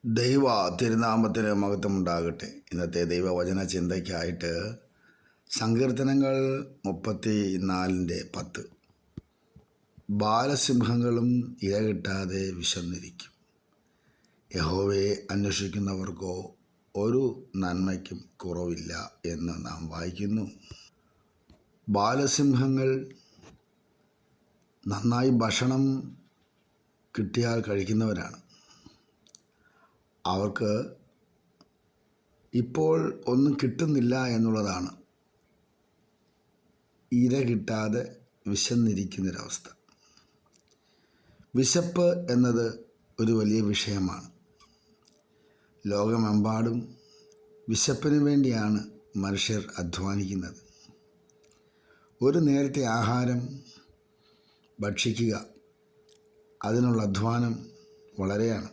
ദൈവ തിരുനാമത്തിന് മഹത്വമുണ്ടാകട്ടെ. ഇന്നത്തെ ദൈവവചന ചിന്തയ്ക്കായിട്ട് സങ്കീർത്തനങ്ങൾ 34:10. ബാലസിംഹങ്ങളും ഇര കിട്ടാതെ വിശന്നിരിക്കും, യഹോവയെ അന്വേഷിക്കുന്നവർക്കോ ഒരു നന്മയ്ക്കും കുറവില്ല എന്ന് നാം വായിക്കുന്നു. ബാലസിംഹങ്ങൾ നന്നായി ഭക്ഷണം കിട്ടിയാൽ കഴിക്കുന്നവരാണ്. അവർക്ക് ഇപ്പോൾ ഒന്നും കിട്ടുന്നില്ല എന്നുള്ളതാണ് ഇര കിട്ടാതെ വിശന്നിരിക്കുന്നൊരവസ്ഥ. വിശപ്പ് എന്നത് ഒരു വലിയ വിഷയമാണ്. ലോകമെമ്പാടും വിശപ്പിന് വേണ്ടിയാണ് മനുഷ്യർ അധ്വാനിക്കുന്നത്. ഒരു നേരത്തെ ആഹാരം ഭക്ഷിക്കുക, അതിനുള്ള അധ്വാനം വളരെയാണ്.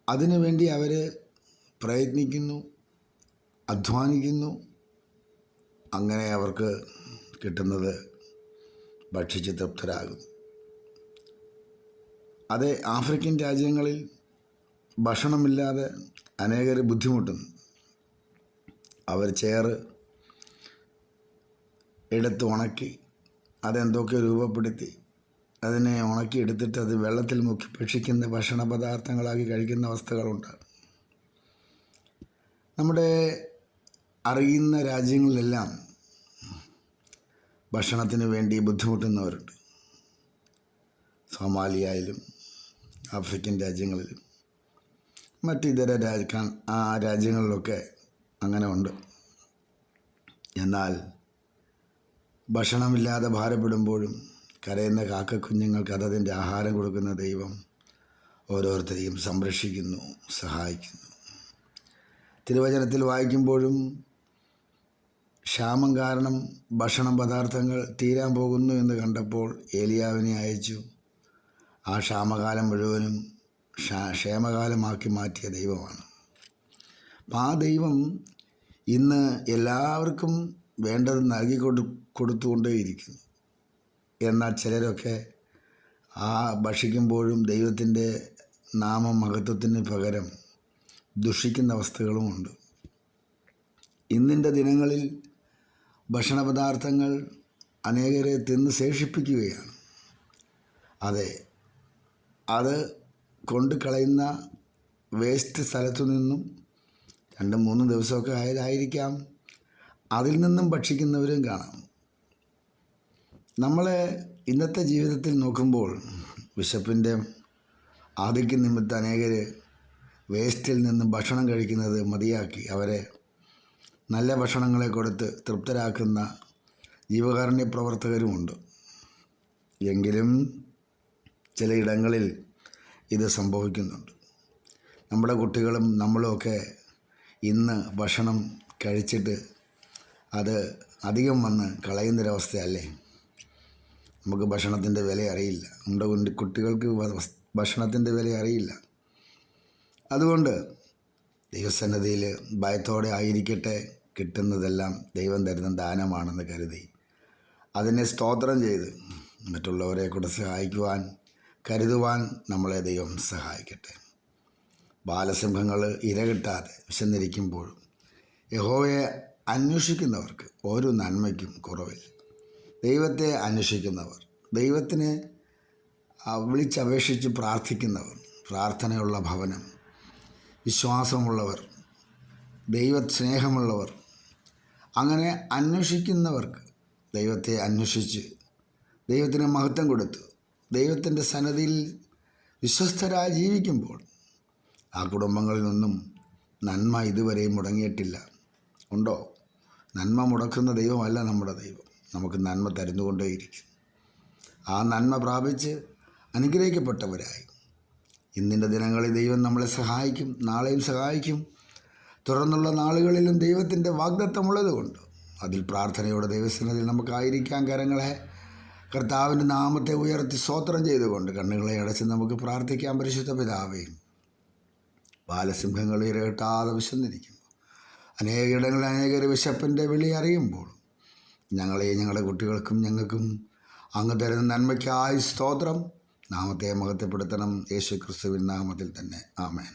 അതിനുവേണ്ടി അവർ പ്രയത്നിക്കുന്നു, അധ്വാനിക്കുന്നു. അങ്ങനെ അവർക്ക് കിട്ടുന്നത് ഭക്ഷിച്ച് തൃപ്തരാകുന്നു. അതേ ആഫ്രിക്കൻ രാജ്യങ്ങളിൽ ഭക്ഷണമില്ലാതെ അനേകർ ബുദ്ധിമുട്ടുന്നു. അവർ ചേറ് എടുത്ത് ഉണക്കി അതെന്തൊക്കെ രൂപപ്പെടുത്തി അതിനെ ഉണക്കിയെടുത്തിട്ട് അത് വെള്ളത്തിൽ മുക്കി ഭക്ഷിക്കുന്ന ഭക്ഷണ പദാർത്ഥങ്ങളാക്കി കഴിക്കുന്ന അവസ്ഥകളുണ്ട്. നമ്മുടെ അറിയുന്ന രാജ്യങ്ങളിലെല്ലാം ഭക്ഷണത്തിന് വേണ്ടി ബുദ്ധിമുട്ടുന്നവരുണ്ട്. സോമാലിയയിലും ആഫ്രിക്കൻ രാജ്യങ്ങളിലും മറ്റിതര രാജ്യങ്ങളിലൊക്കെ അങ്ങനെ ഉണ്ട്. എന്നാൽ ഭക്ഷണമില്ലാതെ ഭാരപ്പെടുമ്പോഴും കരയുന്ന കാക്കക്കുഞ്ഞുങ്ങൾക്ക് അതതിൻ്റെ ആഹാരം കൊടുക്കുന്ന ദൈവം ഓരോരുത്തരെയും സംരക്ഷിക്കുന്നു, സഹായിക്കുന്നു. തിരുവചനത്തിൽ വായിക്കുമ്പോഴും ക്ഷാമം കാരണം ഭക്ഷണ പദാർത്ഥങ്ങൾ തീരാൻ പോകുന്നു എന്ന് കണ്ടപ്പോൾ ഏലിയാവിനെ അയച്ചു. ആ ക്ഷാമകാലം മുഴുവനും ക്ഷേമകാലമാക്കി മാറ്റിയ ദൈവമാണ്. അപ്പം ആ ദൈവം ഇന്ന് എല്ലാവർക്കും വേണ്ടത് കൊടുത്തുകൊണ്ടേയിരിക്കുന്നു. എന്നാൽ ചിലരൊക്കെ ആ ഭക്ഷിക്കുമ്പോഴും ദൈവത്തിൻ്റെ നാമമഹത്വത്തിന് പകരം ദുഷിക്കുന്ന അവസ്ഥകളുമുണ്ട്. ഇന്നിൻ്റെ ദിനങ്ങളിൽ ഭക്ഷണ പദാർത്ഥങ്ങൾ അനേകരെ തിന്ന് ശേഷിപ്പിക്കുകയാണ്. അതെ, അത് കൊണ്ട് കളയുന്ന വേസ്റ്റ് സ്ഥലത്തു നിന്നും 2-3 ദിവസമൊക്കെ ആയതായിരിക്കാം, അതിൽ നിന്നും ഭക്ഷിക്കുന്നവരും കാണാം. നമ്മളെ ഇന്നത്തെ ജീവിതത്തിൽ നോക്കുമ്പോൾ വിശപ്പിൻ്റെ ആധിക്യം നിമിത്തം അനേകർ വേസ്റ്റിൽ നിന്നും ഭക്ഷണം കഴിക്കുന്നത് മതിയാക്കി അവരെ നല്ല ഭക്ഷണങ്ങളെ കൊടുത്ത് തൃപ്തരാക്കുന്ന ജീവകാരുണ്യ പ്രവർത്തകരുമുണ്ട്. എങ്കിലും ചിലയിടങ്ങളിൽ ഇത് സംഭവിക്കുന്നുണ്ട്. നമ്മുടെ കുട്ടികളും നമ്മളുമൊക്കെ ഇന്ന് ഭക്ഷണം കഴിച്ചിട്ട് അത് അധികം വന്ന് കളയുന്നൊരവസ്ഥയല്ലേ. നമുക്ക് ഭക്ഷണത്തിൻ്റെ വില അറിയില്ല. നമ്മുടെ കുട്ടികൾക്ക് ഭക്ഷണത്തിൻ്റെ വില അറിയില്ല. അതുകൊണ്ട് ദൈവസന്നിധിയിൽ ഭയത്തോടെ ആയിരിക്കട്ടെ. കിട്ടുന്നതെല്ലാം ദൈവം തരുന്ന ദാനമാണെന്ന് കരുതി അതിനെ സ്തോത്രം ചെയ്ത് മറ്റുള്ളവരെ കൂടെ സഹായിക്കുവാൻ കരുതുവാൻ നമ്മളെ ദൈവം സഹായിക്കട്ടെ. ബാലസിംഹങ്ങൾ ഇര കിട്ടാതെ വിശന്നിരിക്കുമ്പോഴും യഹോവയെ അന്വേഷിക്കുന്നവർക്ക് ഒരു നന്മയ്ക്കും കുറവില്ല. ദൈവത്തെ അന്വേഷിക്കുന്നവർ, ദൈവത്തിനെ വിളിച്ചപേക്ഷിച്ച് പ്രാർത്ഥിക്കുന്നവർ, പ്രാർത്ഥനയുള്ള ഭവനം, വിശ്വാസമുള്ളവർ, ദൈവസ്നേഹമുള്ളവർ, അങ്ങനെ അന്വേഷിക്കുന്നവർക്ക് ദൈവത്തെ അന്വേഷിച്ച് ദൈവത്തിന് മഹത്വം കൊടുത്ത് ദൈവത്തിൻ്റെ സന്നിധിയിൽ വിശ്വസ്തരായി ജീവിക്കുമ്പോൾ ആ കുടുംബങ്ങളിൽ നിന്നും നന്മ ഇതുവരെയും മുടങ്ങിയിട്ടില്ല. ഉണ്ടോ? നന്മ മുടക്കുന്ന ദൈവമല്ല നമ്മുടെ ദൈവം. നമുക്ക് നന്മ തരുന്നുകൊണ്ടേയിരിക്കും. ആ നന്മ പ്രാപിച്ച് അനുഗ്രഹിക്കപ്പെട്ടവരായി ഇന്നിൻ്റെ ദിനങ്ങളിൽ ദൈവം നമ്മളെ സഹായിക്കും, നാളെയും സഹായിക്കും. തുടർന്നുള്ള നാളുകളിലും ദൈവത്തിൻ്റെ വാഗ്ദത്തമുള്ളതുകൊണ്ട് അതിൽ പ്രാർത്ഥനയോടെ ദൈവസന്നിധിയിൽ നമുക്കായിരിക്കാൻ കരങ്ങളെ കർത്താവിൻ്റെ നാമത്തെ ഉയർത്തി സ്തോത്രം ചെയ്തുകൊണ്ട് കണ്ണുകളെ അടച്ച് നമുക്ക് പ്രാർത്ഥിക്കാം. പരിശുദ്ധ പിതാവേ, ബാലസിംഹങ്ങൾ ഇര കിട്ടാതെ വിശന്നിരിക്കുമ്പോൾ അനേകയിടങ്ങളിൽ അനേകർ വിശപ്പിൻ്റെ വിളി അറിയുമ്പോൾ ഞങ്ങളെയും ഞങ്ങളുടെ കുട്ടികൾക്കും ഞങ്ങൾക്കും അങ്ങ് തരുന്ന നന്മയ്ക്കായി സ്തോത്രം. നാമത്തെ മഹത്വപ്പെടുത്തണം. യേശു ക്രിസ്തുവിൻ നാമത്തിൽ തന്നെ. ആമേൻ.